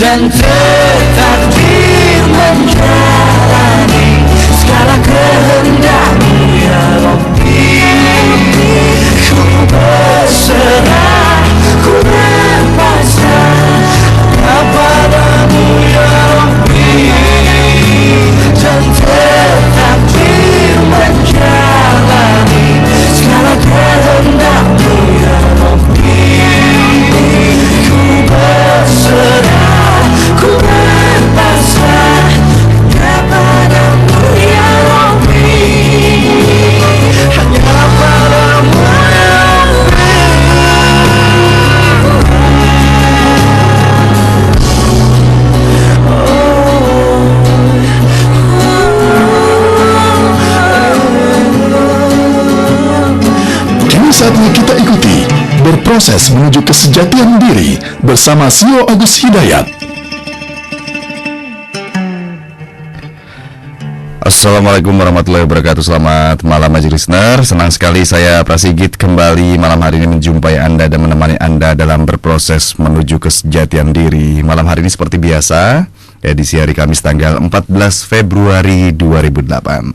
dan tertakdir menjalani segala kehendak-Mu ya Rabbi. Ku berserah, ku berpasrah kepada-Mu ya Rabbi, dan tertakdir menjalani segala kehendak-Mu ya Rabbi. Ku berserah, ku berpasrah kepada-Mu ya Rabbi, hanya padamu ya Kini saatnya kita ikuti Berproses Menuju Kesejatian Diri bersama CEO Agus Hidayat. Assalamualaikum warahmatullahi wabarakatuh. Selamat malam majelis listener. Senang sekali saya Prasigit kembali malam hari ini menjumpai Anda dan menemani Anda dalam berproses menuju kesejatian diri. Malam hari ini seperti biasa, edisi hari Kamis tanggal 14 Februari 2008.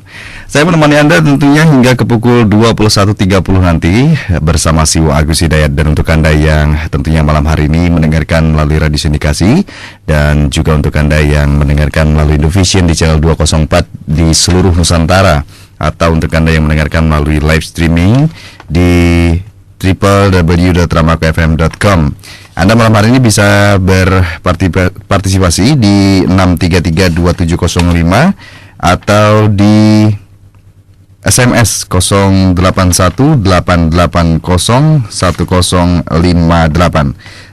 Saya menemani Anda tentunya hingga ke pukul 21.30 nanti bersama CEO Agus Hidayat. Dan untuk Anda yang tentunya malam hari ini mendengarkan melalui radio sindikasi, dan juga untuk Anda yang mendengarkan melalui Indovision di channel 204 di seluruh Nusantara, atau untuk Anda yang mendengarkan melalui live streaming di www.ramakfm.com. Anda malam hari ini bisa berpartisipasi di 6332705 atau di SMS 0818801058.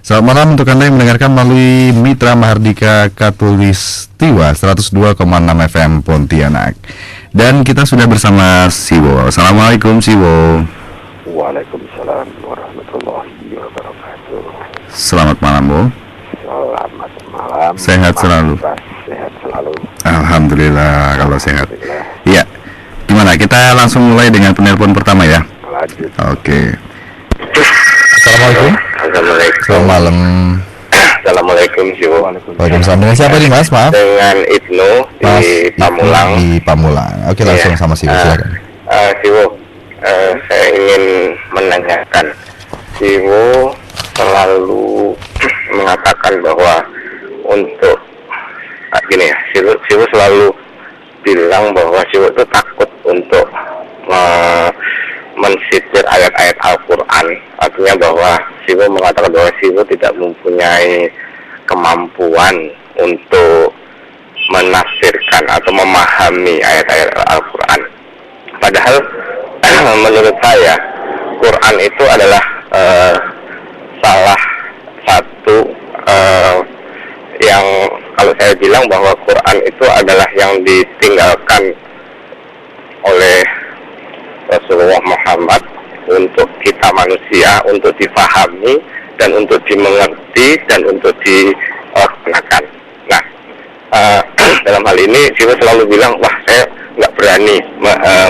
Selamat malam untuk Anda yang mendengarkan melalui Mitra Mahardika Katulistiwa 102,6 FM Pontianak. Dan kita sudah bersama Siwo. Assalamualaikum Siwo. Waalaikumsalam warahmatullahi wabarakatuh. Selamat malam, Bu. Selamat malam. Sehat selalu. Sehat selalu. Alhamdulillah kalau sehat. Iya. Gimana? Kita langsung mulai dengan penelpon pertama ya. Lanjut. Oke. Assalamualaikum. Assalamualaikum. Selamat malam. Assalamualaikum. Waalaikumsalam. Dengan siapa nih Mas? Maaf. Dengan Ibnu Mas di Pamulang. Ibnu di Pamulang. Oke, langsung sama Siwo, silakan. Siwo, saya ingin menanyakan. Siwo selalu mengatakan bahwa untuk gini ya, Siwo selalu bilang bahwa Siwo itu takut untuk mensitir ayat-ayat Al-Quran. Artinya bahwa Siwo mengatakan bahwa Siwo tidak mempunyai kemampuan untuk menafsirkan atau memahami ayat-ayat Al-Quran. Padahal menurut saya Quran itu adalah salah satu yang kalau saya bilang bahwa Quran itu adalah yang ditinggalkan oleh Rasulullah Muhammad untuk kita manusia, untuk difahami dan untuk dimengerti dan untuk dilaksanakan. Nah, dalam hal ini Siwo selalu bilang, wah saya nggak berani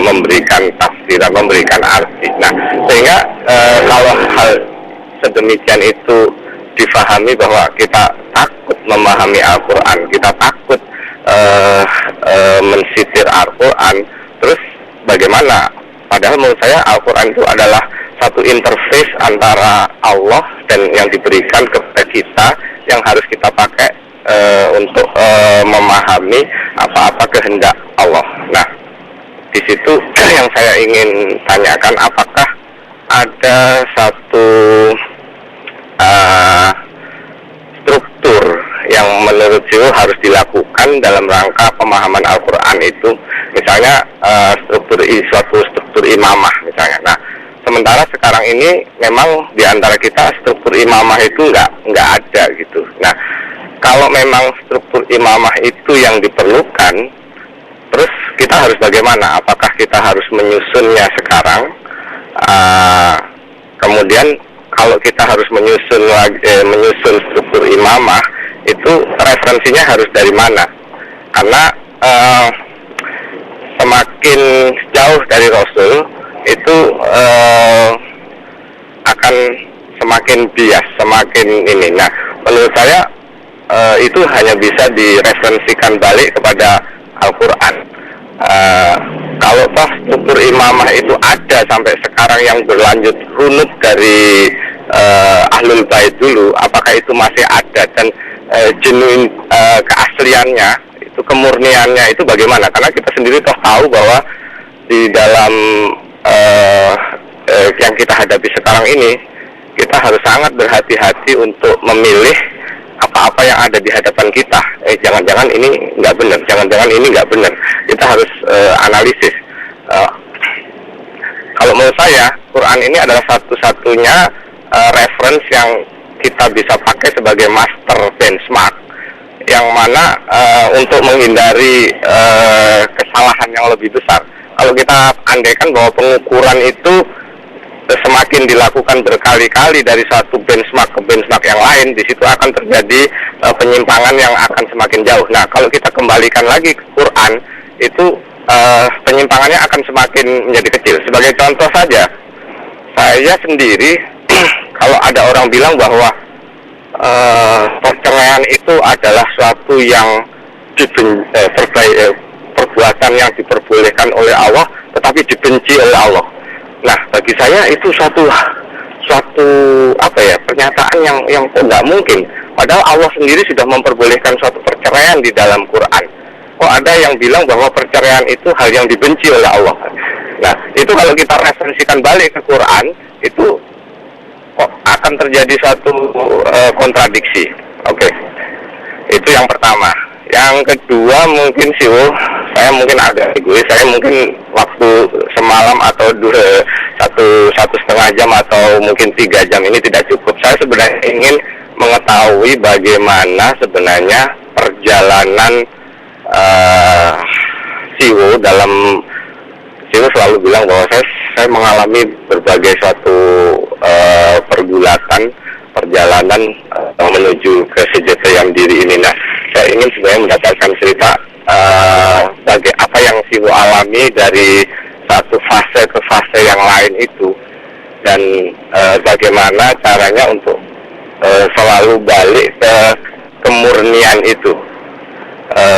memberikan tafsiran, memberikan arti. Nah, sehingga kalau hal sedemikian itu difahami bahwa kita takut memahami Al-Quran, kita takut mensitir Al-Quran, terus bagaimana? Padahal menurut saya Al-Quran itu adalah satu interface antara Allah dan yang diberikan kepada kita, yang harus kita pakai untuk memahami apa-apa kehendak Allah. Nah, di situ yang saya ingin tanyakan, apakah ada satu struktur yang menurut Siwo harus dilakukan dalam rangka pemahaman Al-Quran itu, misalnya suatu struktur imamah misalnya. Nah, sementara sekarang ini memang di antara kita struktur imamah itu nggak ada gitu. Nah, kalau memang struktur imamah itu yang diperlukan, terus kita harus bagaimana? Apakah kita harus menyusunnya sekarang? Kemudian kalau kita harus menyusun struktur imamah, itu referensinya harus dari mana? Karena semakin jauh dari Rasul itu akan semakin bias, semakin ini. Nah, menurut saya itu hanya bisa direferensikan balik kepada Al-Quran. Kalau toh struktur imamah itu ada sampai sekarang yang berlanjut runut dari Ahlul Bait dulu, apakah itu masih ada dan genuine keasliannya, itu kemurniannya itu bagaimana? Karena kita sendiri toh tahu bahwa di dalam yang kita hadapi sekarang ini, kita harus sangat berhati-hati untuk memilih apa-apa yang ada di hadapan kita. Jangan-jangan ini nggak benar, jangan-jangan ini nggak benar. Kita harus analisis. Kalau menurut saya, Quran ini adalah satu-satunya reference yang kita bisa pakai sebagai master benchmark, yang mana untuk menghindari kesalahan yang lebih besar. Kalau kita andaikan bahwa pengukuran itu semakin dilakukan berkali-kali dari satu benchmark ke benchmark yang lain, di situ akan terjadi penyimpangan yang akan semakin jauh. Nah, kalau kita kembalikan lagi ke Quran, itu penyimpangannya akan semakin menjadi kecil. Sebagai contoh saja, saya sendiri kalau ada orang bilang bahwa perceraian itu adalah suatu yang perbuatan yang diperbolehkan oleh Allah, tetapi dibenci oleh Allah. Nah, bagi saya itu suatu pernyataan yang tidak mungkin. Padahal Allah sendiri sudah memperbolehkan suatu perceraian di dalam Quran. Kok ada yang bilang bahwa perceraian itu hal yang dibenci oleh Allah? Nah, itu kalau kita referensikan balik ke Quran, itu kok akan terjadi suatu kontradiksi. Oke. Itu yang pertama. Yang kedua mungkin saya mungkin agak egois. Saya mungkin waktu semalam atau satu setengah jam atau mungkin 3 jam ini tidak cukup. Saya sebenarnya ingin mengetahui bagaimana sebenarnya perjalanan Siwo selalu bilang bahwa saya mengalami berbagai suatu perjalanan menuju ke kesejahteraan diri ini. Nah, saya ingin sebenarnya mendapatkan cerita apa yang Siwo alami dari satu fase ke fase yang lain itu, dan bagaimana caranya untuk selalu balik ke kemurnian itu.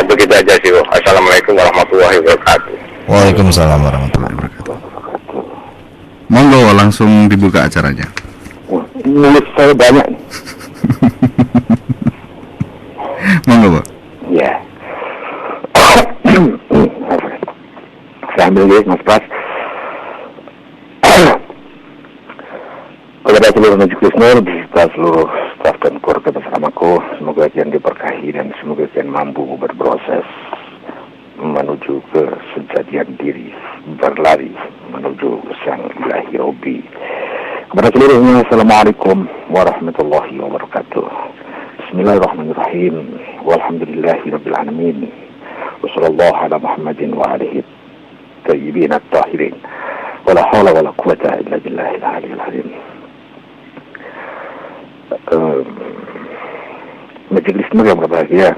Begitu aja Siwo. Assalamualaikum warahmatullahi wabarakatuh. Waalaikumsalam warahmatullahi wabarakatuh. Monggo langsung dibuka acaranya. Nulis saya banyak. Monggo, Pak. Ya. Saya ambil guys, Mas Pras. Kepada seluruh majelis listener, beserta seluruh staf dan keluarga bersamaku, semoga kalian diberkahi dan semoga kalian mampu berproses menuju ke sejatian diri, berlari menuju sang ilahi Robbi. Kepada seluruhnya, Assalamualaikum warahmatullahi wabarakatuh. Bismillahirrahmanirrahim. Walhamdulillahirabbil alamin. Wassallallahu ala Muhammadin wa alihi thayyibin at-tahirin. Wala haula wala quwwata illa billahil aliyyil azim. Majelis yang berbahagia.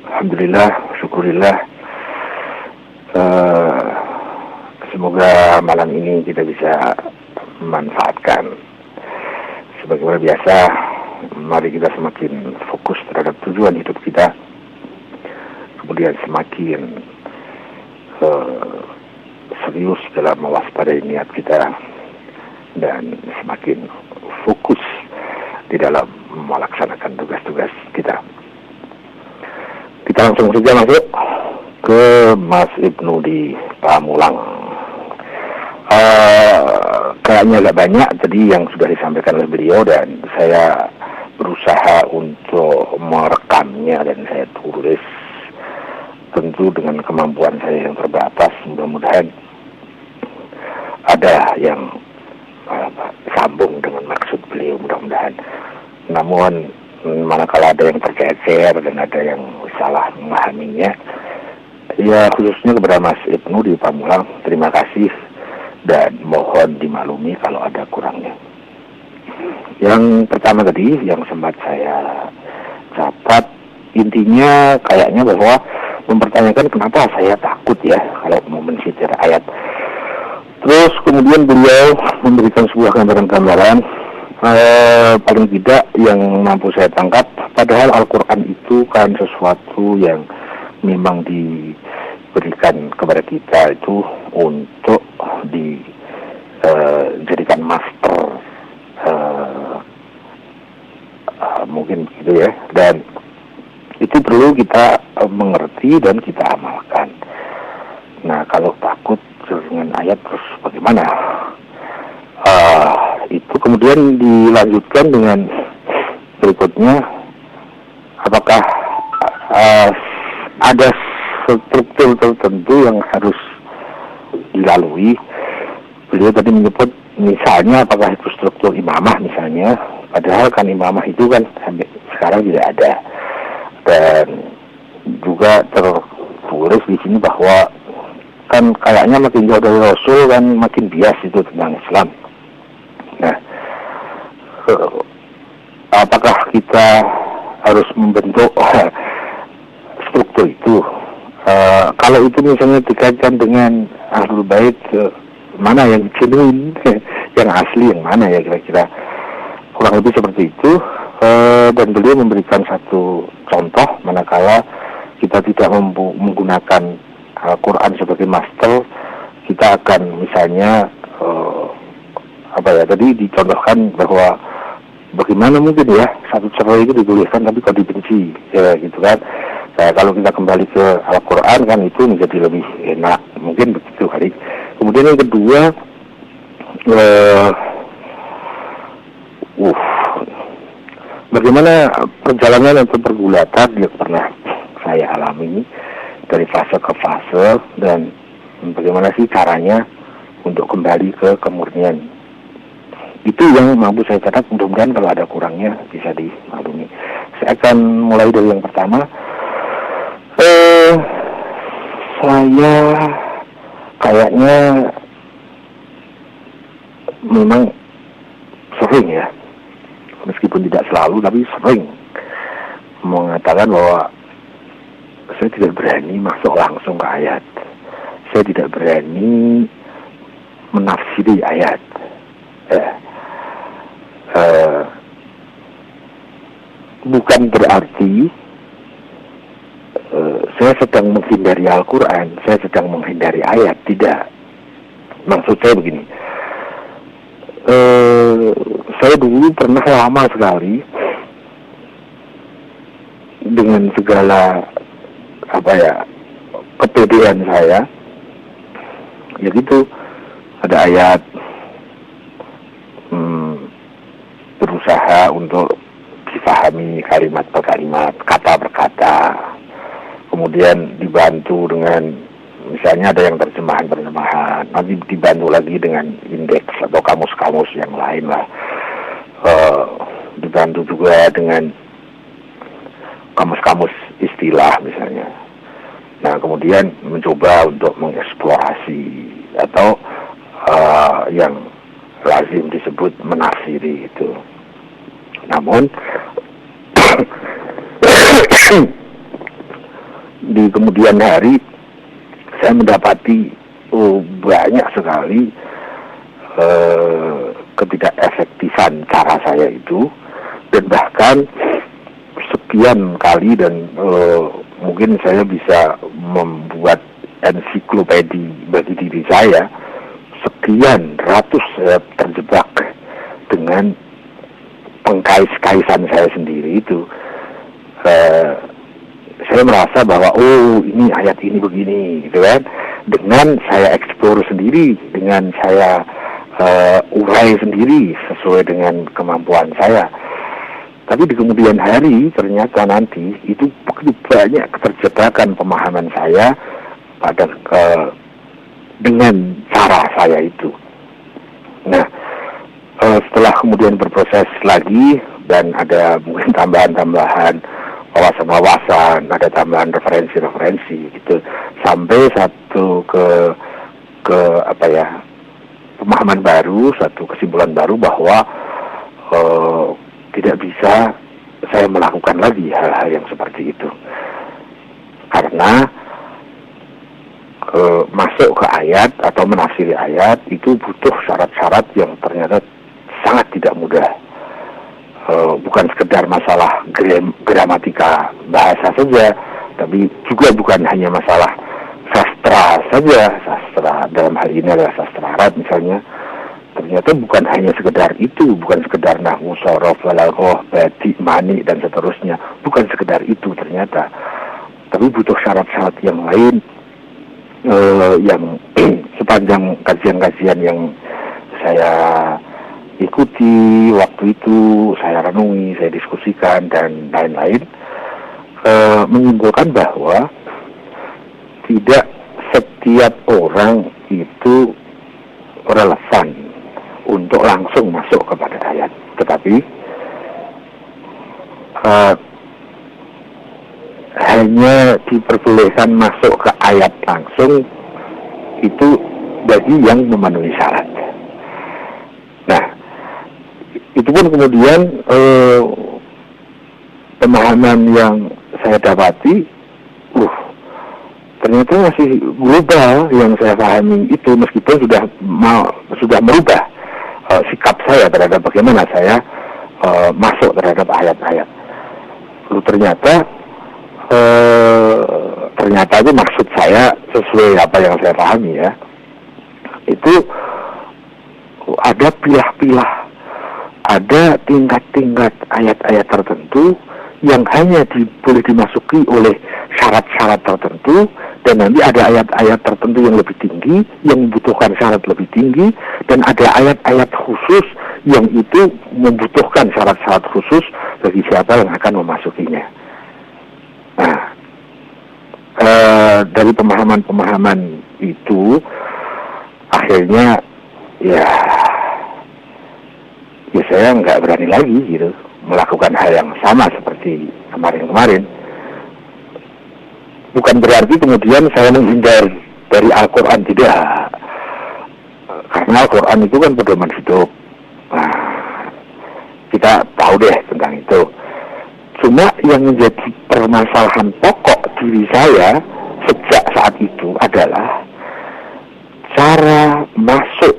Alhamdulillah, syukurillah. Semoga malam ini kita bisa memanfaatkan sebagaimana biasa. Mari kita semakin fokus terhadap tujuan hidup kita, kemudian semakin serius dalam mewaspadai niat kita, dan semakin fokus di dalam melaksanakan tugas-tugas kita. Kita langsung saja masuk ke Mas Ibnu di Pamulang. Kayaknya agak banyak tadi yang sudah disampaikan oleh beliau, dan saya berusaha untuk merekamnya dan saya tulis, tentu dengan kemampuan saya yang terbatas. Mudah-mudahan ada yang sambung dengan maksud beliau, mudah-mudahan. Namun manakala ada yang tercecer dan ada yang salah memahaminya, ya khususnya kepada Mas Ibnu di Pamulang, terima kasih dan mohon dimaklumi kalau ada kurangnya. Yang pertama tadi yang sempat saya catat, intinya kayaknya bahwa mempertanyakan kenapa saya takut ya kalau mau mensitir ayat. Terus kemudian beliau memberikan sebuah gambaran-gambaran paling tidak yang mampu saya tangkap, padahal Al-Quran itu kan sesuatu yang memang diberikan kepada kita itu untuk dijadikan master, mungkin begitu ya, dan itu perlu kita mengerti dan kita amalkan. Nah, kalau takut dengan ayat terus bagaimana? Itu kemudian dilanjutkan dengan berikutnya, apakah ada struktur tertentu yang harus dilalui. Beliau tadi menyebut misalnya apakah itu struktur imamah misalnya, padahal kan imamah itu kan sampai sekarang tidak ada. Dan juga tertulis di sini bahwa kan kayaknya makin jauh dari Rasul kan makin bias itu tentang Islam. Nah, apakah kita harus membentuk struktur itu? Kalau itu misalnya dikaitkan dengan Ahlul Bait, mana yang genuine, yang asli, yang mana ya kira-kira, kurang lebih seperti itu. Dan beliau memberikan satu contoh manakala kita tidak menggunakan Al-Quran sebagai master, kita akan misalnya tadi dicontohkan bahwa bagaimana mungkin ya satu cerai itu dituliskan tapi kok dibenci, ya gitu kan. Kalau kita kembali ke Al-Quran kan itu menjadi lebih enak, mungkin begitu kali. Kemudian yang kedua, bagaimana perjalanan atau pergulatan yang pernah saya alami dari fase ke fase, dan bagaimana sih caranya untuk kembali ke kemurnian. Itu yang mampu saya catat, mudah-mudahan kalau ada kurangnya bisa dimaklumi. Saya akan mulai dari yang pertama. Saya kayaknya memang sering ya, meskipun tidak selalu, tapi sering mengatakan bahwa saya tidak berani masuk langsung ke ayat. Saya tidak berani menafsiri ayat. Bukan berarti saya sedang menghindari Al-Quran, saya sedang menghindari ayat, tidak. Maksud saya begini, saya dulu pernah lama sekali dengan segala kepedean saya, ya gitu, ada ayat, berusaha untuk difahami kalimat per kalimat, kata per kata, kemudian dibantu dengan misalnya ada yang terjemahan, nanti dibantu lagi dengan indeks atau kamus-kamus yang lain lah, dibantu juga dengan kamus-kamus istilah misalnya. Nah, kemudian mencoba untuk mengeksplorasi atau yang lazim disebut menafsiri itu. Namun di kemudian hari saya mendapati banyak sekali ketidakefektifan cara saya itu, dan bahkan sekian kali, dan mungkin saya bisa membuat ensiklopedi bagi diri saya, sekian ratus saya terjebak dengan pengkais-kaisan saya sendiri itu. Saya merasa bahwa ini ayat ini begini gitu kan, dengan saya eksplor sendiri, dengan saya urai sendiri sesuai dengan kemampuan saya. Tapi di kemudian hari ternyata nanti itu begitu banyak keterjebakan pemahaman saya pada dengan cara saya itu. Nah, setelah kemudian berproses lagi dan ada mungkin tambahan-tambahan wawasan-wawasan, ada tambahan referensi-referensi gitu, sampai satu ke pemahaman baru, satu kesimpulan baru bahwa tidak bisa saya melakukan lagi hal-hal yang seperti itu, karena masuk ke ayat atau menafsiri ayat itu butuh syarat-syarat yang ternyata sangat tidak mudah. bukan sekedar masalah gramatika bahasa saja, tapi juga bukan hanya masalah sastra saja. Sastra dalam hal ini adalah sastra Arab misalnya. Ternyata bukan hanya sekedar itu, bukan sekedar nahwu, shorof, balaghah, badi, mani dan seterusnya. Bukan sekedar itu ternyata, tapi butuh syarat-syarat yang lain yang sepanjang kajian-kajian yang saya ikuti waktu itu, saya renungi, saya diskusikan dan lain-lain, menyimpulkan bahwa tidak setiap orang itu relevan untuk langsung masuk kepada ayat, tetapi hanya diperbolehkan masuk ke ayat langsung itu bagi yang memenuhi syarat. Nah, itu pun kemudian pemahaman yang saya dapati, ternyata masih global yang saya pahami itu, meskipun sudah merubah sikap saya terhadap bagaimana saya masuk terhadap ayat-ayat. Lalu ternyata itu maksud saya sesuai apa yang saya pahami ya, itu ada pilah-pilah, ada tingkat-tingkat ayat-ayat tertentu yang hanya boleh dimasuki oleh syarat-syarat tertentu, dan nanti ada ayat-ayat tertentu yang lebih tinggi, yang membutuhkan syarat lebih tinggi, dan ada ayat-ayat khusus yang itu membutuhkan syarat-syarat khusus bagi siapa yang akan memasukinya. Nah, dari pemahaman-pemahaman itu, akhirnya ya saya nggak berani lagi gitu melakukan hal yang sama seperti kemarin-kemarin. Bukan berarti kemudian saya menghindar dari Al-Quran, tidak. Karena Al-Quran itu kan pedoman hidup. Nah, kita tahu deh tentang itu. Cuma yang menjadi permasalahan pokok diri saya sejak saat itu adalah cara masuk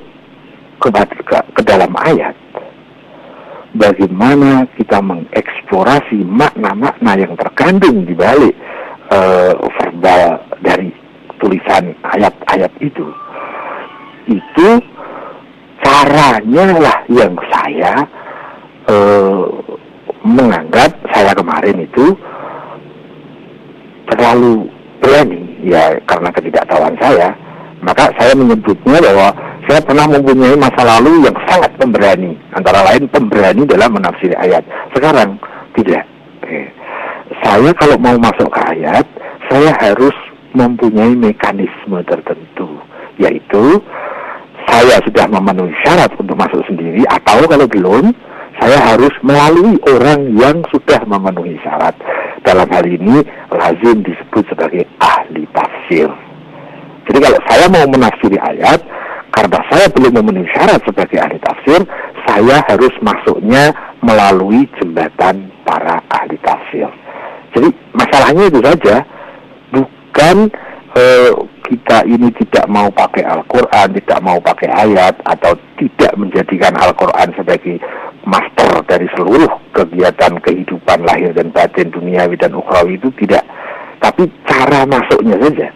ke dalam ayat. Bagaimana kita mengeksplorasi makna-makna yang terkandung di balik verbal dari tulisan ayat-ayat itu. Itu caranya lah yang saya menganggap saya kemarin itu terlalu berani, ya karena ketidaktahuan saya. Maka saya menyebutnya bahwa saya pernah mempunyai masa lalu yang sangat pemberani, antara lain pemberani dalam menafsiri ayat. Sekarang tidak. Saya kalau mau masuk ke ayat, saya harus mempunyai mekanisme tertentu, yaitu saya sudah memenuhi syarat untuk masuk sendiri, atau kalau belum, saya harus melalui orang yang sudah memenuhi syarat. Dalam hal ini lazim disebut sebagai ahli tafsir. Jadi kalau saya mau menafsiri ayat, karena saya belum memenuhi syarat sebagai ahli tafsir, saya harus masuknya melalui jembatan para ahli tafsir. Jadi masalahnya itu saja, bukan kita ini tidak mau pakai Al-Quran, tidak mau pakai ayat, atau tidak menjadikan Al-Quran sebagai master dari seluruh kegiatan kehidupan lahir dan batin, duniawi dan ukhrawi, itu tidak. Tapi cara masuknya saja.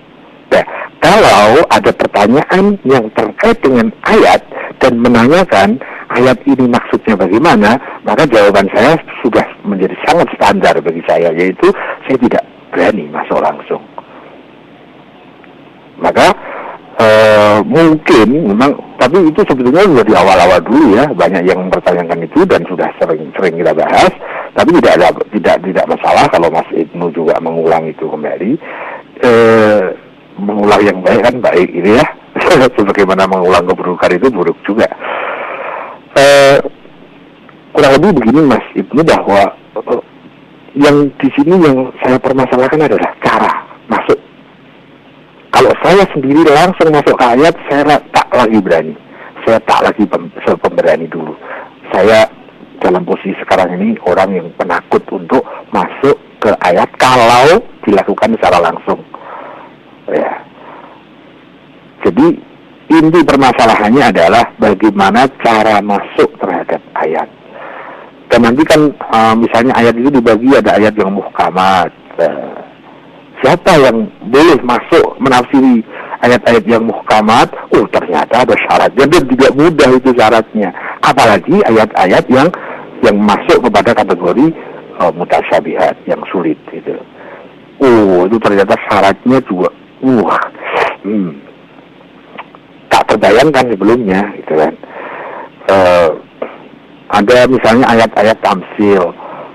Nah, kalau ada pertanyaan yang terkait dengan ayat dan menanyakan ayat ini maksudnya bagaimana, maka jawaban saya sudah menjadi sangat standar bagi saya, yaitu saya tidak berani masuk langsung. Maka mungkin memang, tapi itu sebetulnya sudah di awal-awal dulu ya, banyak yang mempertanyakan itu dan sudah sering kita bahas. Tapi tidak masalah kalau Mas Ibnu juga mengulang itu kembali. Mengulang yang baik kan baik ini ya. Sebagaimana mengulang keburukan itu buruk juga. Kurang lebih begini Mas Ibnu, bahwa yang di sini yang saya permasalahkan adalah cara masuk. Kalau saya sendiri langsung masuk ke ayat, saya tak lagi berani. Saya tak lagi pemberani dulu. Saya dalam posisi sekarang ini orang yang penakut untuk masuk ke ayat kalau dilakukan secara langsung. Ya. Jadi inti permasalahannya adalah bagaimana cara masuk terhadap ayat. Dan nanti kan misalnya ayat itu dibagi, ada ayat yang muhkamat. Siapa yang boleh masuk menafsiri ayat-ayat yang muhkamat? Oh, ternyata ada syaratnya dan tidak mudah itu syaratnya. Apalagi ayat-ayat yang masuk kepada kategori mutasyabihat, yang sulit gitu. Oh, itu ternyata syaratnya juga tak terbayangkan sebelumnya gitu kan. Ada misalnya ayat-ayat tamsil,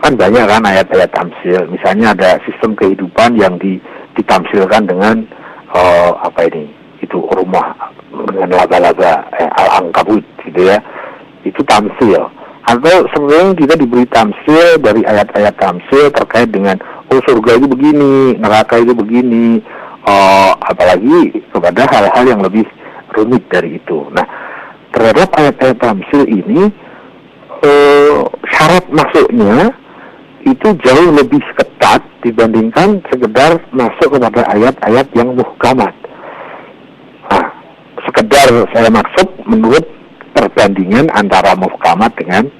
kan banyak kan ayat-ayat tamsil. Misalnya ada sistem kehidupan yang ditamsilkan dengan itu rumah dengan laba-laba, al-ankabut gitu ya, itu tamsil. Atau sering kita diberi tamsil dari ayat-ayat tamsil terkait dengan surga itu begini, neraka itu begini, apalagi kepada hal-hal yang lebih rumit dari itu. Nah, terhadap ayat-ayat tamsil ini syarat masuknya itu jauh lebih ketat dibandingkan sekedar masuk kepada ayat-ayat yang muhkamat. Nah, sekedar saya maksud menurut perbandingan antara muhkamat dengan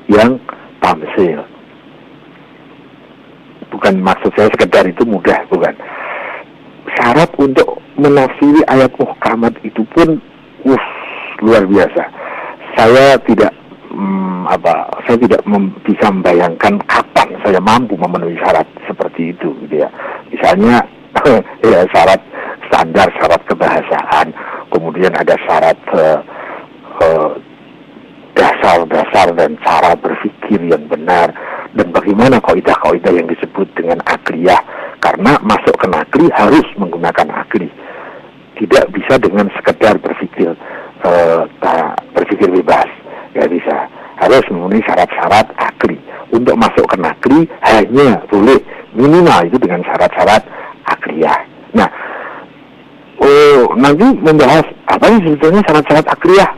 yang tamsil. Bukan maksud saya sekedar itu mudah, bukan. Syarat untuk menafsiri ayat muhkamat itu pun luar biasa. Saya tidak bisa membayangkan kapan saya mampu memenuhi syarat seperti itu gitu ya. Misalnya ya syarat standar, syarat kebahasaan, kemudian ada syarat dasar-dasar dan cara berpikir yang benar, dan bagaimana kaidah-kaidah yang disebut dengan akliyah, karena masuk ke nakli harus menggunakan akli, tidak bisa dengan sekedar berpikir bebas, nggak bisa, harus memenuhi syarat-syarat akli. Untuk masuk ke nakli hanya boleh minimal itu dengan syarat-syarat akliyah. Nah, nanti membahas apa sih sebetulnya syarat-syarat akliyah?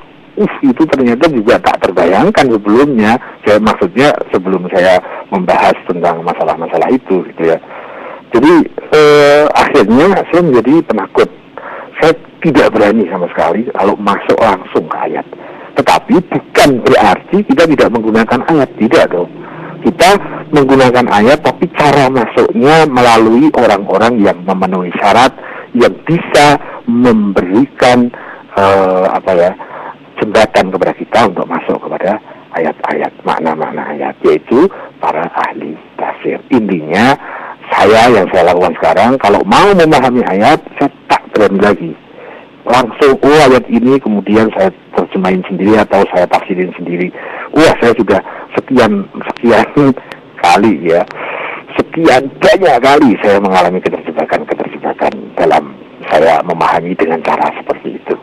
Itu ternyata juga tak terbayangkan sebelumnya. Maksudnya sebelum saya membahas tentang masalah-masalah itu gitu ya. Jadi akhirnya saya menjadi penakut. Saya tidak berani sama sekali kalau masuk langsung ke ayat. Tetapi bukan berarti kita tidak menggunakan ayat, tidak dong. Kita menggunakan ayat, tapi cara masuknya melalui orang-orang yang memenuhi syarat, yang bisa memberikan jembatan kepada kita untuk masuk kepada ayat-ayat, makna-makna ayat, yaitu para ahli tafsir. Intinya yang saya lakukan sekarang, kalau mau memahami ayat, saya tak berani lagi langsung ayat ini kemudian saya terjemahin sendiri atau saya tafsirin sendiri. Saya sudah sekian kali ya, sekian banyak kali saya mengalami keterjemahan dalam saya memahami dengan cara seperti itu.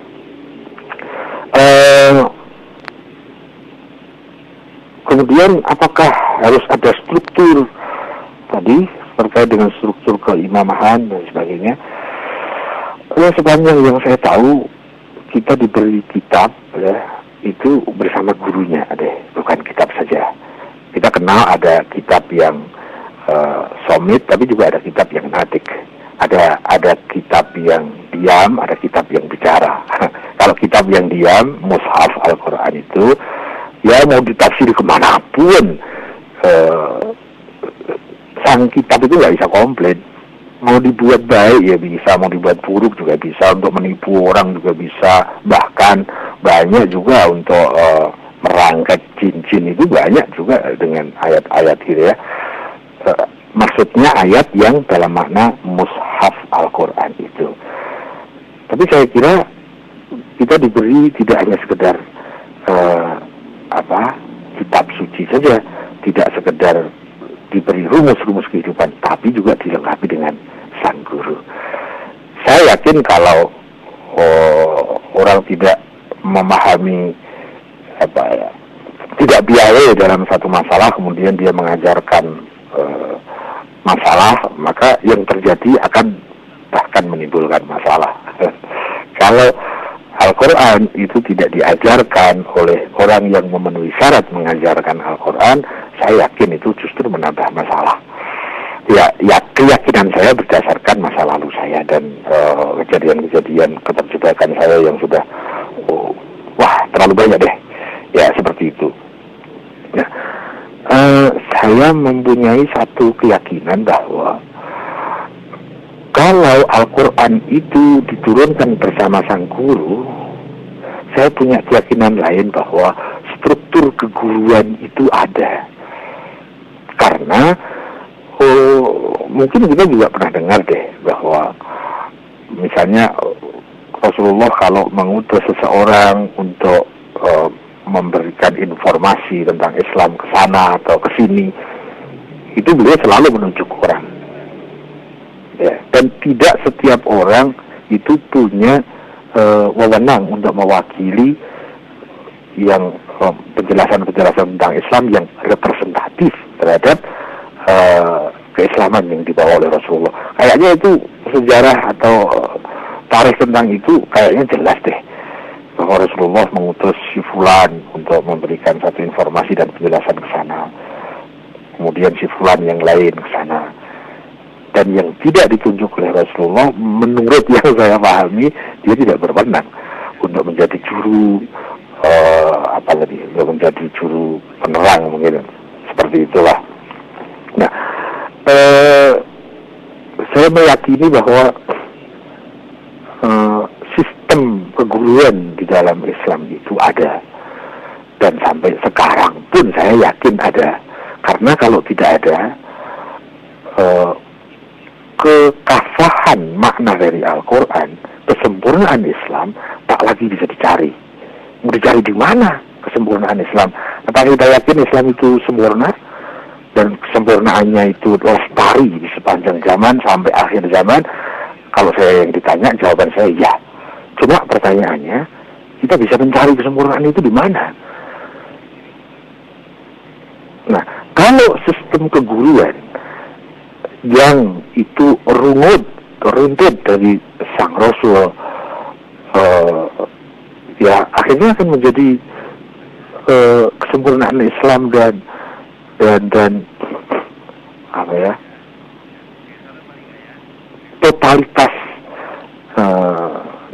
Kemudian apakah harus ada struktur tadi terkait dengan struktur keimamahan dan sebagainya? Sepanjang yang saya tahu, kita diberi kitab ya, itu bersama gurunya, bukan kitab saja. Kita kenal ada kitab yang somit, tapi juga ada kitab yang natik. Ada kitab yang diam, ada kitab yang bicara. Kalau kitab yang diam, mushaf Al-Quran itu, ya mau ditafsiri kemanapun, sang kitab itu nggak bisa komplain. Mau dibuat baik ya bisa, mau dibuat buruk juga bisa, untuk menipu orang juga bisa, bahkan banyak juga untuk merangkai jin-jin itu banyak juga dengan ayat-ayat gitu ya. Maksudnya ayat yang dalam makna mushaf Al-Quran itu. Tapi saya kira kita diberi tidak hanya sekedar kitab suci saja, tidak sekedar diberi rumus-rumus kehidupan, tapi juga dilengkapi dengan sang guru. Saya yakin kalau orang tidak memahami tidak piawai dalam satu masalah, kemudian dia mengajarkan masalah, maka yang terjadi akan bahkan menimbulkan masalah. Kalau Al-Quran itu tidak diajarkan oleh orang yang memenuhi syarat mengajarkan Al-Quran, saya yakin itu justru menambah masalah. Ya keyakinan saya berdasarkan masa lalu saya dan kejadian-kejadian keterjebakan saya yang sudah terlalu banyak deh. Ya seperti itu. Nah, saya mempunyai satu keyakinan bahwa kalau Al-Quran itu diturunkan bersama sang guru, saya punya keyakinan lain bahwa struktur keguruan itu ada. Karena mungkin kita juga pernah dengar deh bahwa misalnya Rasulullah kalau mengutus seseorang untuk memberikan informasi tentang Islam ke sana atau ke sini, itu beliau selalu menunjuk orang. Ya, dan tidak setiap orang itu punya wewenang untuk mewakili yang penjelasan-penjelasan tentang Islam yang representatif terhadap keislaman yang dibawa oleh Rasulullah. Kayaknya itu sejarah atau tarikh tentang itu kayaknya jelas deh, bahwa Rasulullah mengutus si fulan untuk memberikan satu informasi dan penjelasan ke sana, kemudian si fulan yang lain ke sana. Dan yang tidak ditunjuk oleh Rasulullah, menurut yang saya pahami, dia tidak berwenang untuk menjadi juru untuk menjadi juru penerang, mungkin seperti itulah. Nah, saya meyakini bahwa sistem keguruan di dalam Islam itu ada, dan sampai sekarang pun saya yakin ada. Karena kalau tidak ada kekafahan makna dari Al-Quran, kesempurnaan Islam tak lagi bisa dicari. Mau dicari di mana kesempurnaan Islam? Apakah kita yakin Islam itu sempurna dan kesempurnaannya itu lestari di sepanjang zaman sampai akhir zaman? Kalau saya yang ditanya, jawaban saya ya. Cuma pertanyaannya, kita bisa mencari kesempurnaan itu di mana? Nah, kalau sistem keguruan yang itu runtut dari sang Rasul, ya akhirnya akan menjadi kesempurnaan Islam dan apa ya, totalitas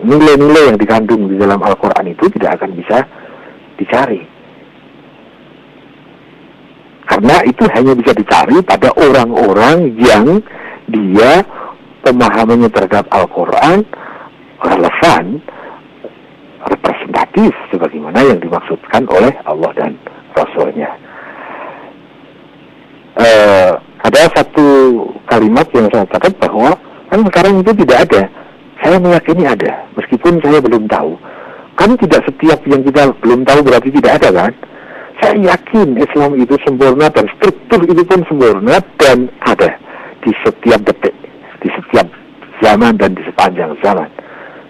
nilai-nilai yang dikandung di dalam Al-Quran itu tidak akan bisa dicari. Karena itu hanya bisa dicari pada orang-orang yang dia pemahamannya terhadap Al-Quran relevan, representatif sebagaimana yang dimaksudkan oleh Allah dan Rasulnya. Ada satu kalimat yang saya catat bahwa kan sekarang itu tidak ada. Saya meyakini ada, meskipun saya belum tahu. Kan tidak setiap yang kita belum tahu berarti tidak ada, kan? Saya yakin Islam itu sempurna dan struktur itu pun sempurna dan ada di setiap detik, di setiap zaman dan di sepanjang zaman.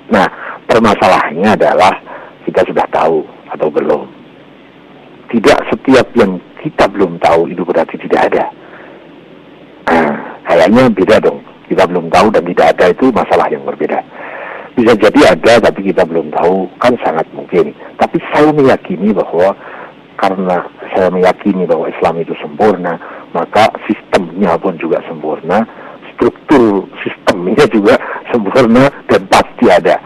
Nah, permasalahannya adalah kita sudah tahu atau belum. Tidak setiap yang kita belum tahu itu berarti tidak ada. Nah, kayaknya beda dong. Kita belum tahu dan tidak ada itu masalah yang berbeda. Bisa jadi ada tapi kita belum tahu, kan sangat mungkin. Tapi saya meyakini bahwa karena saya meyakini bahwa Islam itu sempurna, maka sistemnya pun juga sempurna, struktur sistemnya juga sempurna dan pasti ada.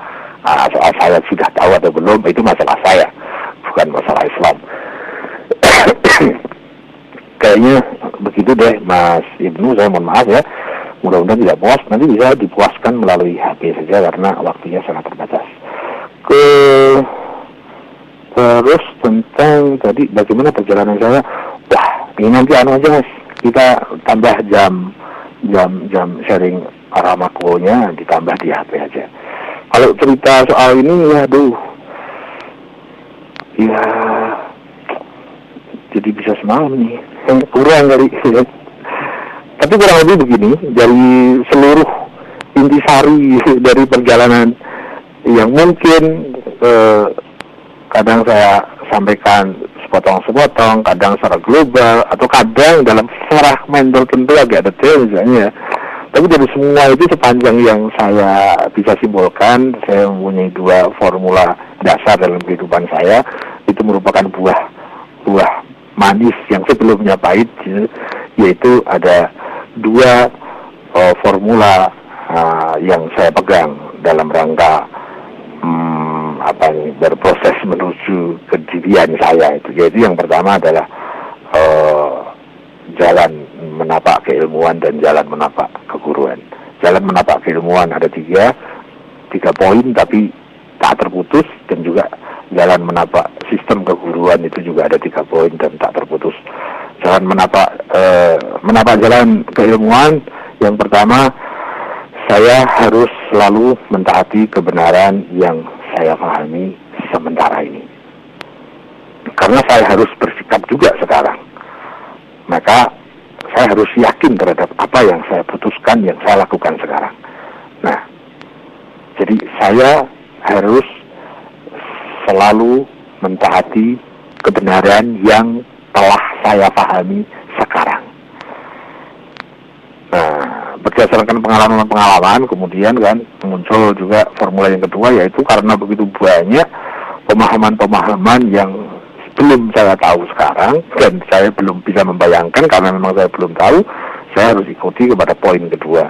Soal saya sudah tahu atau belum, itu masalah saya, bukan masalah Islam. Kayaknya begitu deh Mas Ibnu, saya mohon maaf ya. Mudah-mudahan tidak puas, nanti bisa dipuaskan melalui HP saja karena waktunya sangat terbatas. Terus tentang tadi bagaimana perjalanan saya, wah ini nanti aja Mas, kita tambah jam sharing Aramakonya ditambah di HP aja. Kalau cerita soal ini ya ya jadi bisa semalam nih, kurang kali. Tapi kurang lebih begini, dari seluruh intisari dari perjalanan yang mungkin kadang saya sampaikan sepotong-sepotong, kadang secara global, atau kadang dalam fragmen tertentu agak detail misalnya. Tapi dari semua itu sepanjang yang saya bisa simpulkan, saya mempunyai 2 formula dasar dalam kehidupan saya. Itu merupakan buah manis yang sebelumnya pahit, yaitu ada 2 formula yang saya pegang dalam rangka berproses menuju kedirian saya itu. Yaitu yang pertama adalah jalan menapak keilmuan dan jalan menapak keguruan. Jalan menapak keilmuan ada tiga poin tapi tak terputus, dan juga jalan menapak sistem keguruan itu juga ada 3 poin dan tak terputus. Jalan menapak jalan keilmuan, yang pertama, saya harus selalu mentaati kebenaran yang saya pahami sementara ini. Karena saya harus bersikap juga sekarang, maka saya harus yakin terhadap apa yang saya putuskan, yang saya lakukan sekarang. Nah, jadi saya harus selalu mentaati kebenaran yang telah saya pahami sekarang. Nah, berdasarkan pengalaman-pengalaman, kemudian kan muncul juga formula yang kedua, yaitu karena begitu banyak pemahaman-pemahaman yang belum saya tahu sekarang, dan saya belum bisa membayangkan karena memang saya belum tahu, saya harus ikuti kepada poin kedua.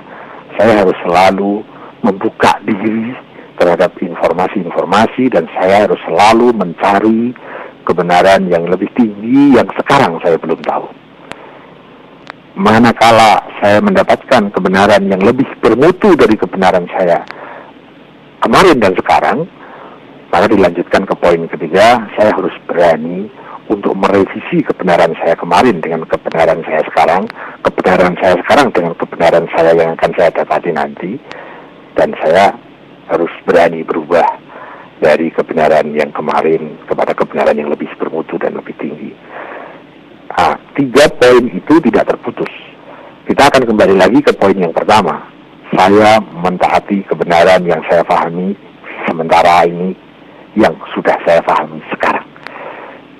Saya harus selalu membuka diri terhadap informasi-informasi, dan saya harus selalu mencari kebenaran yang lebih tinggi yang sekarang saya belum tahu. Manakala saya mendapatkan kebenaran yang lebih bermutu dari kebenaran saya kemarin dan sekarang, maka dilanjutkan ke poin ketiga, saya harus berani untuk merevisi kebenaran saya kemarin dengan kebenaran saya sekarang, kebenaran saya sekarang dengan kebenaran saya yang akan saya dapati nanti, dan saya harus berani berubah dari kebenaran yang kemarin kepada kebenaran yang lebih bermutu dan lebih tinggi. 3 poin itu tidak terputus. Kita akan kembali lagi ke poin yang pertama. Saya mentaati kebenaran yang saya pahami sementara ini, yang sudah saya pahami sekarang,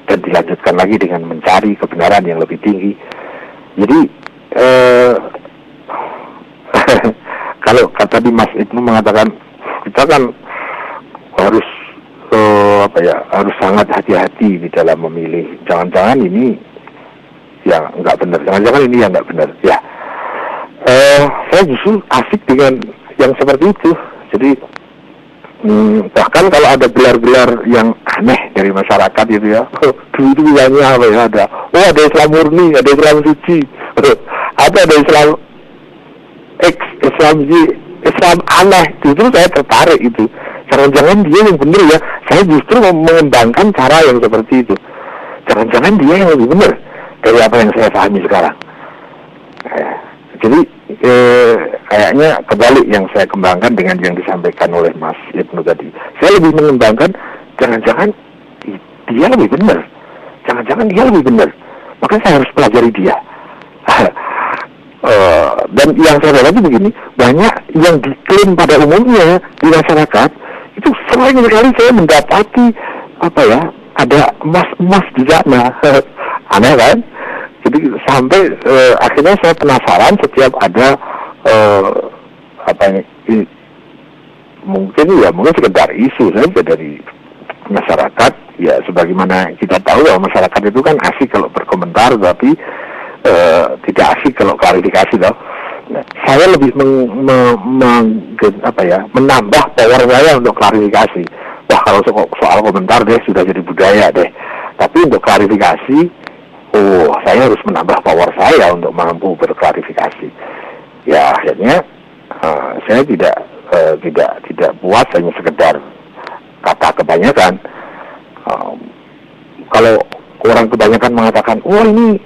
dan dilanjutkan lagi dengan mencari kebenaran yang lebih tinggi. Jadi kalau tadi Mas Ibnu mengatakan kita kan harus harus sangat hati-hati di dalam memilih. Jangan-jangan ini yang nggak benar, jangan-jangan ini yang nggak benar. Ya, saya justru asik dengan yang seperti itu. Jadi bahkan kalau ada gelar-gelar yang aneh dari masyarakat gitu ya, dulu itu bilangnya apa ya, ada Islam murni, ada Islam suci, ada Islam Islam aneh. Justru saya tertarik itu. Jangan-jangan dia yang benar ya. Saya justru mengembangkan cara yang seperti itu. Jangan-jangan dia yang lebih benar dari apa yang saya pahami sekarang. Jadi kayaknya kebalik yang saya kembangkan dengan yang disampaikan oleh Mas Ibnu tadi. Saya lebih mengembangkan jangan-jangan dia lebih benar. Jangan-jangan dia lebih benar. Maka saya harus pelajari dia. Dan yang saya lihat begini, banyak yang diklaim pada umumnya di masyarakat itu sering sekali saya mendapati ada emas-emas di sana. Aneh kan? Jadi sampai akhirnya saya penasaran setiap ada mungkin sekedar isu saja dari masyarakat. Ya sebagaimana kita tahu bahwa masyarakat itu kan asik kalau berkomentar, tapi tidak asik kalau klarifikasi toh. Nah, saya lebih menambah power saya untuk klarifikasi. Wah, kalau soal komentar deh sudah jadi budaya deh. Tapi untuk klarifikasi, saya harus menambah power saya untuk mampu berklarifikasi. Ya akhirnya saya tidak puas hanya sekedar kata kebanyakan. Kalau orang kebanyakan mengatakan, wah ini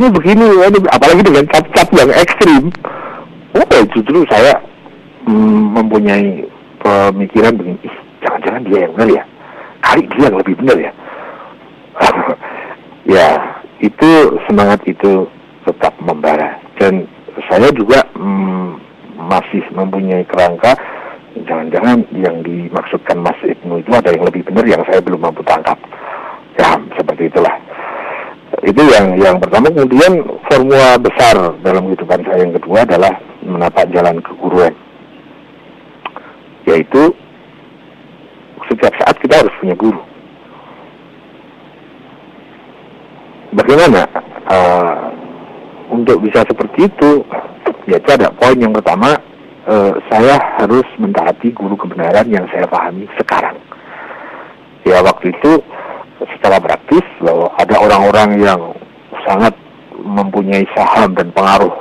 begini, apalagi dengan cap-cap yang ekstrim. Justru saya mempunyai pemikiran begini, jangan-jangan dia yang benar ya, kali dia yang lebih benar ya. Ya, itu semangat itu tetap membara, dan saya juga masih mempunyai kerangka, jangan-jangan yang dimaksudkan Mas Ibnu itu ada yang lebih benar yang saya belum mampu tangkap. Ya, seperti itulah. Itu yang pertama. Kemudian formula besar dalam kehidupan saya yang kedua adalah menapak jalan keguruan, yaitu setiap saat kita harus punya guru. Bagaimana untuk bisa seperti itu? Yaitu ada poin yang pertama, saya harus mentaati guru kebenaran yang saya pahami sekarang. Ya, waktu itu secara praktis bahwa ada orang-orang yang sangat mempunyai saham dan pengaruh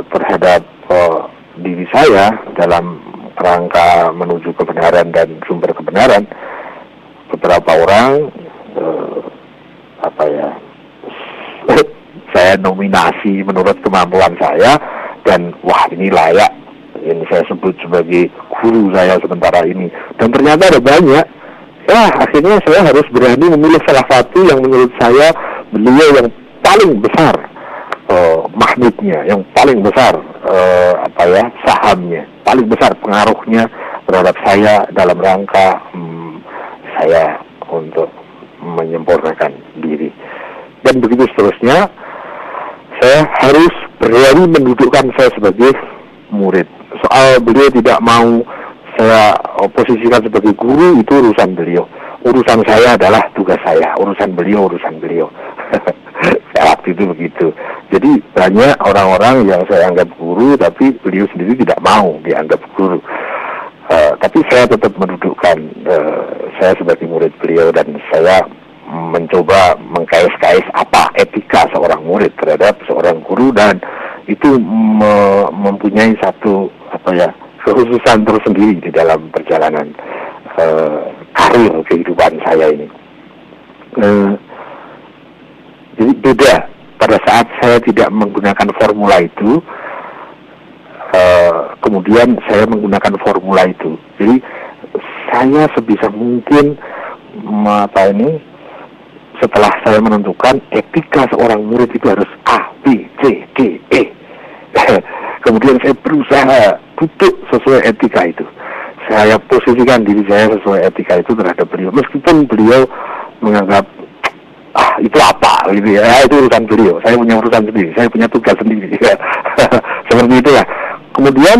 terhadap diri saya dalam rangka menuju kebenaran dan sumber kebenaran. Beberapa orang saya nominasi menurut kemampuan saya, dan wah ini layak, ini saya sebut sebagai guru saya sementara ini. Dan ternyata ada banyak. Ya, akhirnya saya harus berani memilih salah satu yang menurut saya beliau yang paling besar magnetnya, yang paling besar sahamnya, paling besar pengaruhnya terhadap saya dalam rangka saya untuk menyempurnakan diri. Dan begitu seterusnya, saya harus berani mendudukkan saya sebagai murid. Soal beliau tidak mau saya posisikan sebagai guru, itu urusan beliau. Urusan saya adalah tugas saya, urusan beliau. Waktu itu begitu. Jadi banyak orang-orang yang saya anggap guru, tapi beliau sendiri tidak mau dianggap guru. Tapi saya tetap mendudukkan saya sebagai murid beliau, dan saya mencoba mengkais-kais apa etika seorang murid terhadap seorang guru, dan itu mempunyai satu kekhususan tersendiri di dalam perjalanan karir kehidupan saya ini. Jadi beda pada saat saya tidak menggunakan formula itu, kemudian saya menggunakan formula itu. Jadi saya sebisa mungkin setelah saya menentukan etika seorang murid itu harus A, B, C, D, E. Kemudian saya berusaha duduk sesuai etika itu. Saya posisikan diri saya sesuai etika itu terhadap beliau. Meskipun beliau menganggap, itu apa gitu ya, itu urusan beliau. Saya punya urusan sendiri, saya punya tugas sendiri. Seperti itu ya. Kemudian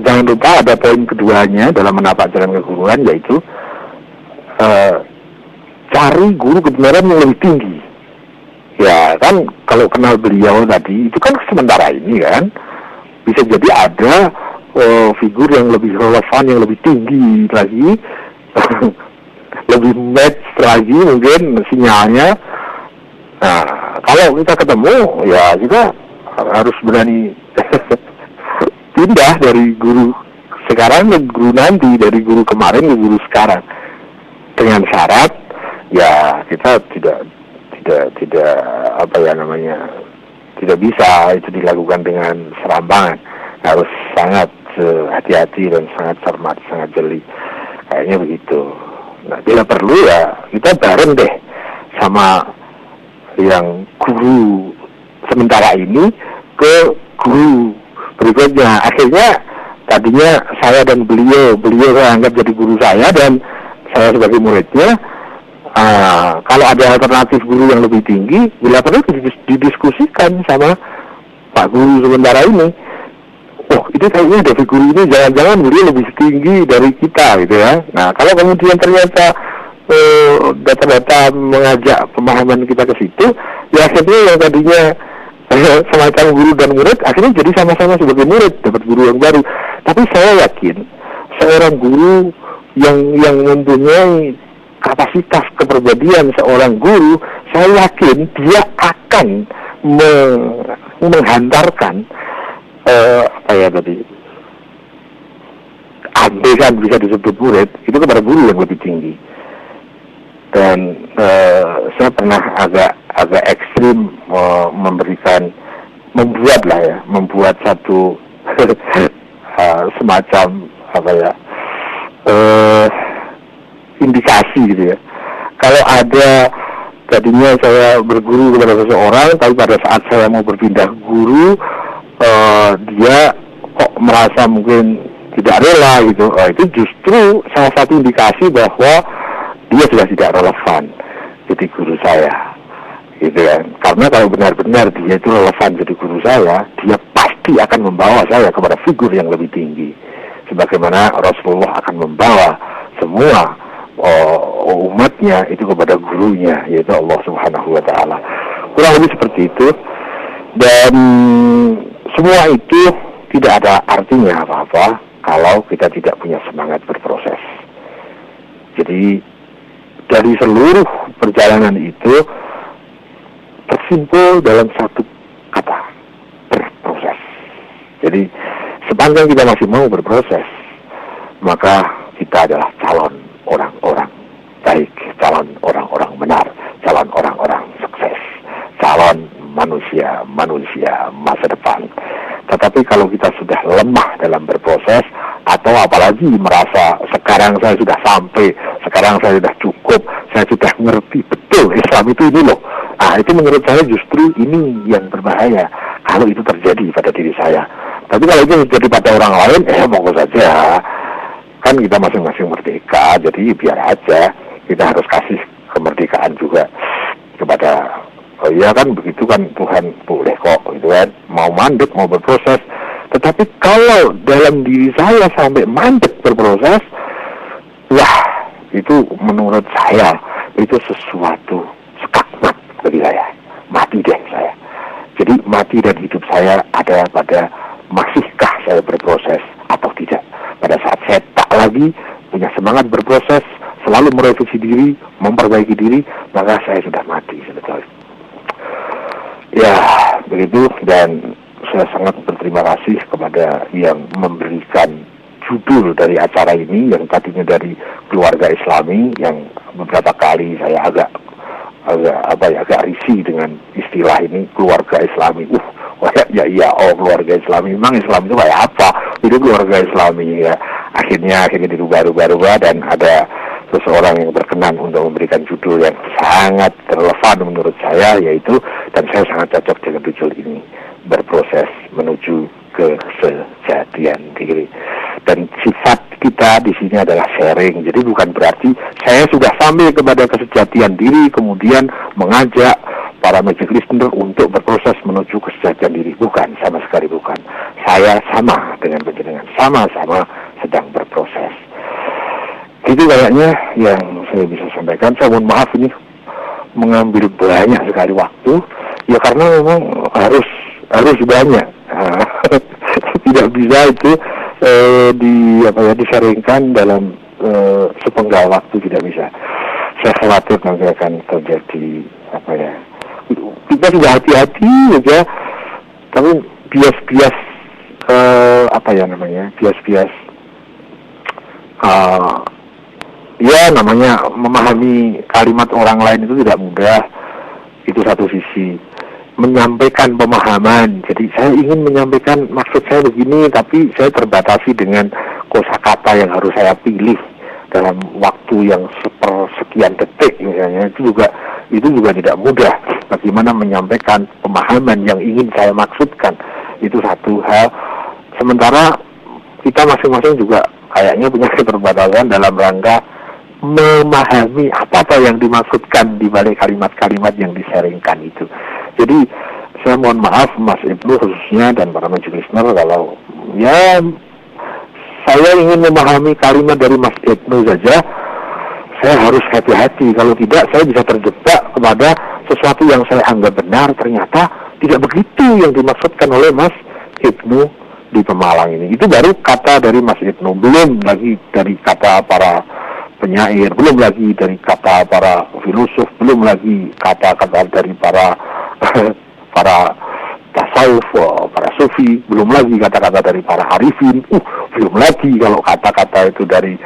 jangan lupa ada poin keduanya dalam menapak jalan keguruan, yaitu cari guru kebenaran yang lebih tinggi. Ya kan, kalau kenal beliau tadi itu kan sementara ini kan, bisa jadi ada figur yang lebih relevan, yang lebih tinggi lagi, lebih match lagi mungkin sinyalnya. Nah, kalau kita ketemu, ya kita harus berani pindah dari guru sekarang ke guru nanti, dari guru kemarin ke guru sekarang, dengan syarat ya kita tidak tidak bisa itu dilakukan dengan serampangan. Harus sangat hati-hati dan sangat cermat, sangat jeli, kayaknya begitu. Nah, bila perlu ya kita bareng deh sama yang guru sementara ini ke guru berikutnya. Akhirnya tadinya saya dan beliau saya anggap jadi guru saya dan saya sebagai muridnya. Kalau ada alternatif guru yang lebih tinggi, bila perlu didiskusikan sama Pak Guru sementara ini. Oh, itu kayaknya dari guru ini jangan-jangan beliau lebih tinggi dari kita gitu ya. Nah, kalau kemudian ternyata data-data mengajak pemahaman kita ke situ, ya akhirnya yang tadinya semacam guru dan murid akhirnya jadi sama-sama sebagai murid, dapat guru yang baru. Tapi saya yakin seorang guru yang mempunyai kapasitas kepribadian seorang guru, saya yakin dia akan menghantarkan andaikan bisa disebut murid itu kepada guru yang lebih tinggi. Dan saya pernah agak ekstrim membuat satu semacam indikasi gitu ya. Kalau ada tadinya saya berguru kepada seseorang, tapi pada saat saya mau berpindah guru, dia kok merasa mungkin tidak rela gitu. Itu justru salah satu indikasi bahwa dia sudah tidak relevan jadi guru saya, gitu kan. Karena kalau benar-benar dia itu relevan jadi guru saya, dia pasti akan membawa saya kepada figur yang lebih tinggi, sebagaimana Rasulullah akan membawa semua umatnya itu kepada gurunya, yaitu Allah Subhanahu wa Ta'ala. Kurang lebih seperti itu. Dan semua itu tidak ada artinya apa-apa kalau kita tidak punya semangat berproses. Jadi dari seluruh perjalanan itu tersimpul dalam satu kata, berproses. Jadi sepanjang kita masih mau berproses, maka kita adalah calon orang-orang baik, calon orang-orang benar, calon orang-orang sukses, calon manusia masa depan. Tetapi kalau kita sudah lemah dalam berproses, atau apalagi merasa sekarang saya sudah sampai, sekarang saya sudah cukup, saya sudah ngerti betul Islam itu ini loh. Nah, itu menurut saya justru ini yang berbahaya kalau itu terjadi pada diri saya. Tapi kalau itu terjadi pada orang lain, monggo saja. Kan kita masing-masing merdeka, jadi biar aja. Kita harus kasih kemerdekaan juga kepada, ya kan begitu kan, Tuhan boleh kok gitu kan, mau mandek, mau berproses. Tetapi kalau dalam diri saya sampai mandek berproses, wah, itu menurut saya itu sesuatu skakmat bagi saya. Mati deh saya. Jadi mati dan hidup saya ada pada masihkah saya berproses atau tidak. Pada saat saya tak lagi punya semangat berproses, selalu merevisi diri, memperbaiki diri, maka saya sudah mati sebetulnya. Ya, begitu. Dan saya sangat berterima kasih kepada yang memberikan judul dari acara ini, yang tadinya dari keluarga Islami, yang beberapa kali saya agak risih dengan istilah ini, keluarga Islami. Keluarga Islami, memang Islam itu kayak apa? Itu keluarga Islami ya. Akhirnya dirubah dan ada seseorang yang berkenan untuk memberikan judul yang sangat relevan menurut saya, yaitu, dan saya sangat cocok dengan judul ini, berproses menuju kesejatian diri. Dan sifat kita di sini adalah sharing. Jadi bukan berarti saya sudah sampai kepada kesejatian diri kemudian mengajak para magic listener untuk berproses menuju kesejatian diri. Bukan, sama sekali bukan. Saya sama dengan penjenengan, sama-sama sedang berproses. Itu kayaknya yang saya bisa sampaikan. Saya mohon maaf ini mengambil banyak sekali waktu, ya karena memang harus banyak. Tidak bisa itu disaringkan dalam sepenggal waktu, tidak bisa. Saya khawatir nanti akan terjadi kita sudah hati-hati aja, tapi bias-bias namanya memahami kalimat orang lain itu tidak mudah. Itu satu sisi. Menyampaikan pemahaman, jadi saya ingin menyampaikan maksud saya begini, tapi saya terbatasi dengan kosakata yang harus saya pilih dalam waktu yang sekian detik misalnya. Itu juga tidak mudah. Bagaimana menyampaikan pemahaman yang ingin saya maksudkan, itu satu hal. Sementara kita masing-masing juga kayaknya punya keterbatasan dalam rangka memahami apa yang dimaksudkan di balik kalimat-kalimat yang disaringkan itu. Jadi saya mohon maaf Mas Ibnu khususnya dan para magic listener, kalau ya saya ingin memahami kalimat dari Mas Ibnu saja, saya harus hati-hati. Kalau tidak, saya bisa terjebak kepada sesuatu yang saya anggap benar, ternyata tidak begitu yang dimaksudkan oleh Mas Ibnu di Pemalang ini. Itu baru kata dari Mas Ibnu, belum lagi dari kata para penyair, belum lagi dari kata para filosof, belum lagi kata-kata dari para tasawuf, para sufi, belum lagi kata-kata dari para arifin, belum lagi kalau kata-kata itu dari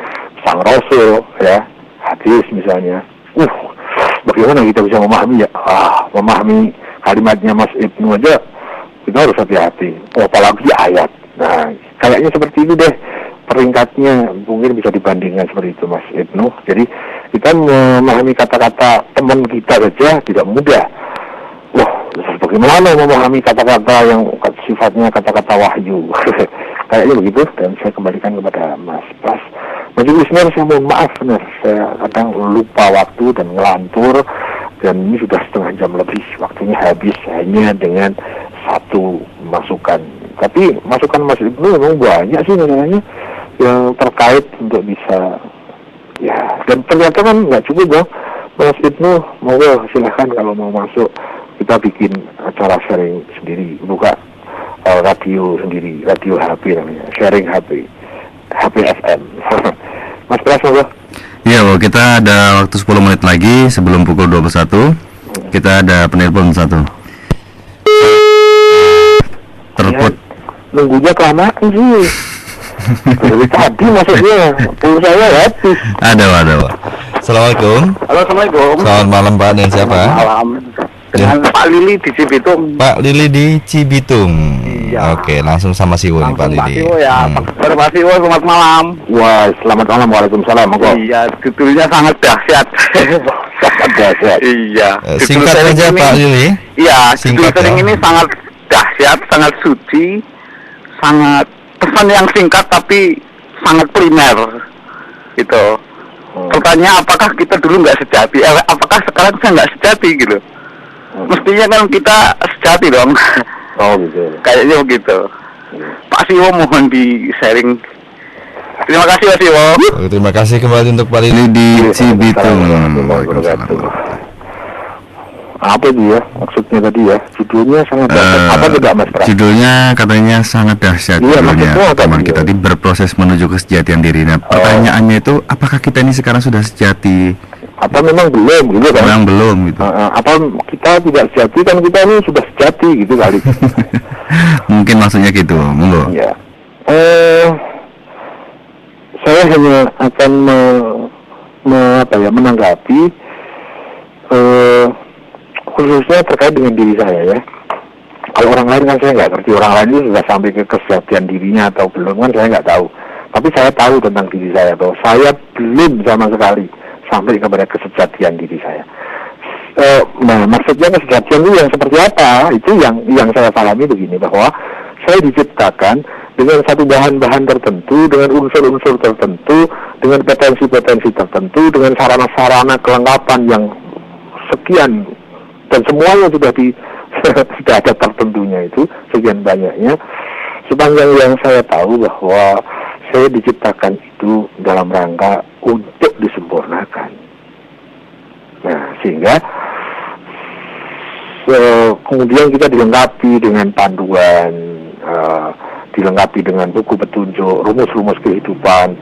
sang rasul, ya, hadis misalnya. Bagaimana kita bisa memahami ya? Memahami kalimatnya Mas Ibnu aja kita harus hati-hati. Apalagi ayat. Nah, kayaknya seperti itu deh. Peringkatnya mungkin bisa dibandingkan seperti itu Mas Ibnu. Jadi kita memahami kata-kata teman kita saja tidak mudah. Bagaimana memahami kata-kata yang sifatnya kata-kata wahyu. Kayaknya begitu. Dan saya kembalikan kepada Mas Pras. Magic listener, saya mohon maaf benar, saya kadang lupa waktu dan ngelantur. Dan ini sudah setengah jam lebih, waktunya habis hanya dengan satu masukan. Tapi masukan Mas Ibnu memang banyak sih masalahnya yang terkait untuk bisa, ya, dan ternyata kan nggak cukup dong. Mas Ibnu, monggo silahkan kalau mau masuk, kita bikin acara sharing sendiri, buka radio sendiri, radio HP namanya, sharing HP FM. Mas Pras, monggo. Iya, kita ada waktu 10 menit lagi sebelum pukul 21. Kita ada penelpon satu. Terput. Nunggunya kelamaan sih. Dari tadi maksudnya pulsanya habis. Ada. Assalamualaikum. Halo, Assalamualaikum. Selamat malam Pak, dengan siapa? Malam. Dengan Pak Lili di Cibitung. Pak Lili di Cibitung. Iya. Oke, langsung sama Siwo nih Pak Langsung Pak Lili. Siwo ya. Pak Siwo, selamat malam. Wah, selamat malam. Waalaikumsalam. Monggo. Iya, judulnya sangat dahsyat. Sangat dahsyat. Iya. Judul Singkat sering aja ini- Pak Lili. Iya, Singkat judul sering ya. ini sangat dahsyat, sangat suci, sangat pesan yang singkat tapi sangat primer. Gitu. Pertanyaan, apakah kita dulu nggak sejati? Apakah sekarang saya nggak sejati gitu? Mestinya kan kita sejati dong. Oh gitu. Kayaknya begitu. Pak Siwo mohon di sharing. Terima kasih Pak Siwo. Oke, terima kasih kembali untuk Pak Lili di Cibitung. Apa itu ya maksudnya tadi ya? Judulnya sangat dahsyat. Apa tidak Mas Pras? Judulnya katanya sangat dahsyat. Iya, Judulnya maksudnya apa teman dia? kita tadi berproses menuju kesejatian diri. Nah, pertanyaannya itu apakah kita ini sekarang sudah sejati? Apa memang belum gitu kan? Memang belum gitu. Apa kita tidak sejati kan kita ini sudah sejati gitu kali. Mungkin maksudnya gitu, monggo. Ya. Saya hanya akan menanggapi khususnya terkait dengan diri saya ya. Kalau orang lain kan saya nggak ngerti, orang lain itu sudah sampai ke kesejatian dirinya atau belum kan saya nggak tahu. Tapi saya tahu tentang diri saya bahwa saya belum sama sekali sampai kepada kesejatian diri saya. Nah, maksudnya kesejatian itu yang seperti apa? Itu yang saya pahami begini, bahwa saya diciptakan dengan satu bahan-bahan tertentu, dengan unsur-unsur tertentu, dengan potensi-potensi tertentu, dengan sarana-sarana kelengkapan yang sekian, dan semuanya sudah sudah ada tertentunya itu, sekian banyaknya. Sepanjang yang saya tahu bahwa saya diciptakan itu dalam rangka untuk disempurnakan. Nah, sehingga kemudian kita dilengkapi dengan panduan, dilengkapi dengan buku petunjuk, rumus-rumus kehidupan,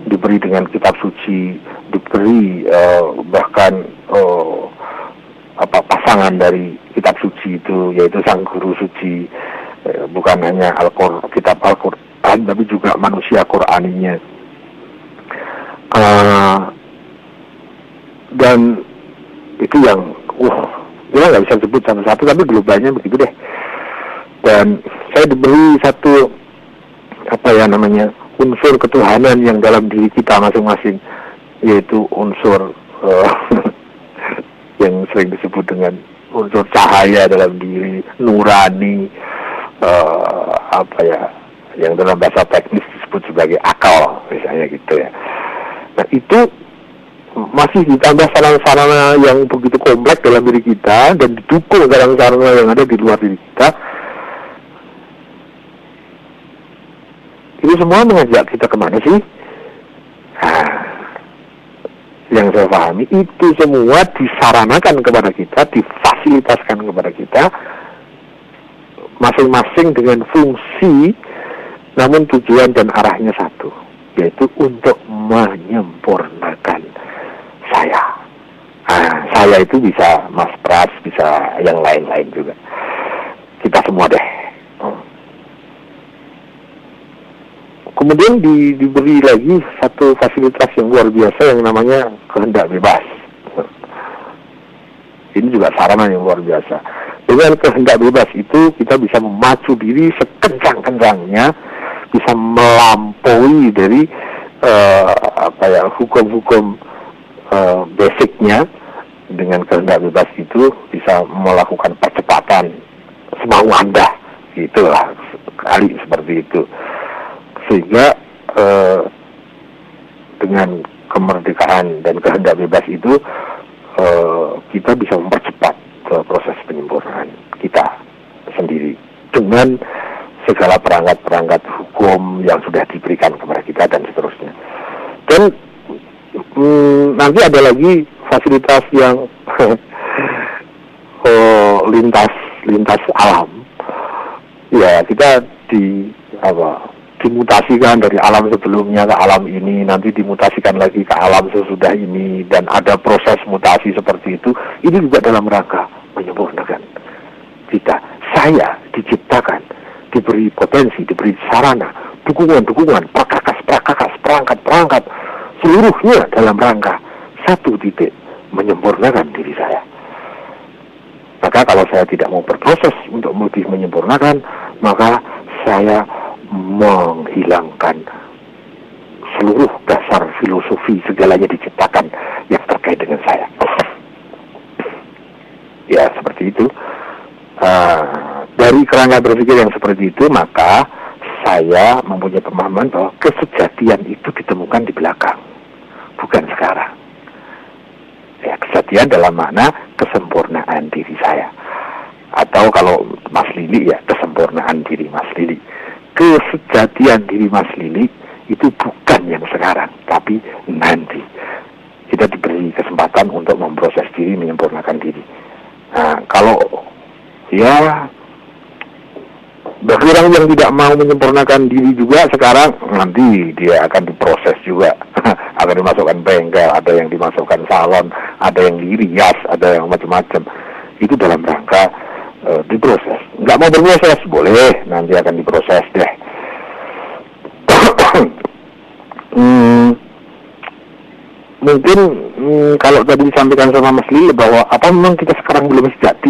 diberi dengan kitab suci, diberi bahkan pasangan dari kitab suci itu, yaitu sang guru suci, bukan hanya kitab Al-Quran, tapi juga manusia Quraninya. Dan itu yang kita nggak bisa sebut satu-satu, tapi globalnya begitu deh. Dan saya diberi satu unsur ketuhanan yang dalam diri kita masing-masing, yaitu unsur yang sering disebut dengan unsur cahaya dalam diri, nurani, yang dalam bahasa teknis disebut sebagai akal, misalnya gitu ya. Nah, itu masih ditambah sarana-sarana yang begitu kompleks dalam diri kita dan didukung sarana-sarana yang ada di luar diri kita. Itu semua mengajak kita kemana sih? Yang saya pahami itu semua disaranakan kepada kita, difasilitaskan kepada kita, masing-masing dengan fungsi, namun tujuan dan arahnya satu, yaitu untuk menyempurnakan saya. Saya itu bisa Mas Pras, bisa yang lain-lain juga. Kita semua deh. Kemudian diberi lagi satu fasilitas yang luar biasa yang namanya kehendak bebas. Ini juga sarana yang luar biasa. Dengan kehendak bebas itu kita bisa memacu diri sekencang-kencangnya, bisa melampaui dari hukum-hukum basicnya. Dengan kehendak bebas itu bisa melakukan percepatan semau Anda, itulah kali seperti itu. Sehingga dengan kemerdekaan dan kehendak bebas itu kita bisa mempercepat proses penyempurnaan kita sendiri dengan segala perangkat-perangkat hukum yang sudah diberikan kepada kita dan seterusnya. Dan nanti ada lagi fasilitas yang lintas alam. Ya, kita dimutasikan dari alam sebelumnya ke alam ini, nanti dimutasikan lagi ke alam sesudah ini, dan ada proses mutasi seperti itu. Ini juga dalam rangka menyempurnakan kita. Saya diciptakan, diberi potensi, diberi sarana, dukungan-dukungan, perkakas, perangkat, seluruhnya dalam rangka satu titik, menyempurnakan diri saya. Maka kalau saya tidak mau berproses untuk lebih menyempurnakan, maka saya menghilangkan seluruh dasar filosofi segalanya diciptakan yang terkait dengan saya. Ya, seperti itu. Dari kerangka berpikir yang seperti itu, maka saya mempunyai pemahaman bahwa kesejatian itu ditemukan di belakang, bukan sekarang. Ya, kesejatian dalam makna kesempurnaan diri saya. Atau kalau Mas Lili, ya kesempurnaan diri Mas Lili. Kesejatian diri Mas Lili itu bukan yang sekarang, tapi nanti. Kita diberi kesempatan untuk memproses diri, menyempurnakan diri. Nah, kalau ya bagi orang yang tidak mau menyempurnakan diri juga sekarang, nanti dia akan diproses juga. Akan dimasukkan bengkel, ada yang dimasukkan salon, ada yang dirias, ada yang macam-macam. Itu dalam rangka diproses. Nggak mau berproses, boleh, nanti akan diproses deh. Mungkin kalau tadi disampaikan sama Mas Lili bahwa apa memang kita sekarang belum sejati.